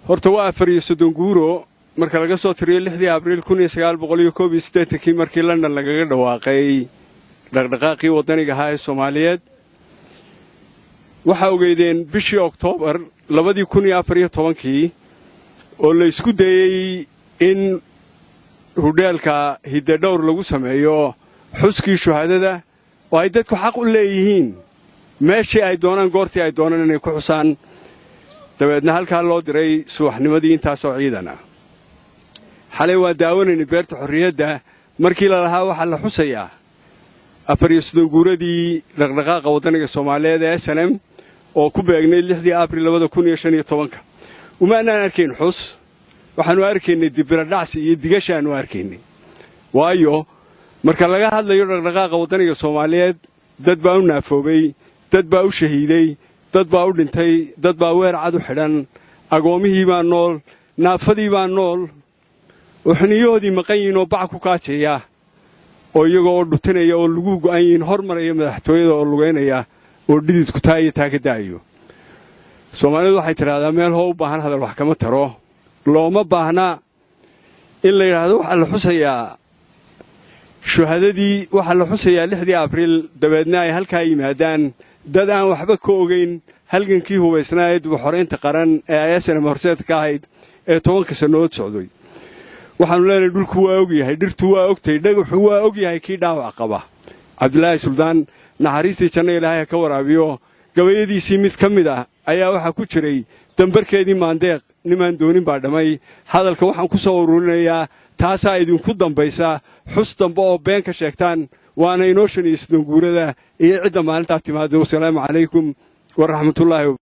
horta waa 4 guuro marka laga soo tiriyo 6 Abriil 1981 markii London lagaga dhawaaqay dhaqdhaqaaqii wadaniga ahaa ee Soomaaliyeed waxa ogeydeen bishii Oktoobar 2014 oo la isku dayay in hudheelka Hidadhowr lagu sameeyo xuskii shuhadada oo ay dadku xaq u leeyihiin meeshii ay doonaan goortii ay doonaan inay ku xusaan dabeedna halka loo diray subaxnimadii intaas oo ciidan ah xalay waa daawanayna beerta xorriyadda markii la lahaa waxa la xusayaa 4 guuradii dhaqdhaqaaqa wadaniga Soomaaliyeed ee SNM oo ku beegnay 6 Abriil 2015 uma aanan arkayn xus waxaanu arkaynay dibradhacsi iyo digashaanu arkaynay waayo marka laga hadlayo dhaqdhaqaaqa wadaniga Soomaaliyeed dad baa u naafoobay dad baa u shahiiday dad baa u dhintay dad baa weer cad u xidhan agoomihii baa nool naafadii baa nool waxniyoodii maqan yihiin oo bac ku kaajeeya oo iyagoo dhutinaya oo lagu go'an yihiin hormaraya madaxtooyada oo lugeynaya oo dhididku taaya ka daayo Soomaalidu waxay tiraahdaa meel hoo u baahan hadal wax kama taro looma baahna in la yiraahdo waxa la xusayaa shuhadadii waxa la xusayaa 6 Abriil dabeedna ay halka yimaadaan dad aan waxba ka ogeyn halgankii hubaysnayd xoreynta qaran ee SNM horseedka ahayd ee 10 sano socday waxaanu leenahay dhulku waa og yahay dhirtu waa ogtay dhagaxu waa og yahay kii dhaawac qaba Cabdullaahi Suldaan naxariistii janno Ilaahay ka waraabiyo gabayadiisii mid kamid ah ayaa waxa ku jiray dambarkeedii maandeeq niman doonin baa dhamay hadalka waxaan ku soo ururinayaa taasaa idinku dambaysa xus dambe oo been ka sheegtaan waana inoo 5 guurada iyo cidda maalinta timaado. Wassalaamu calaykum wa rahmatullaahi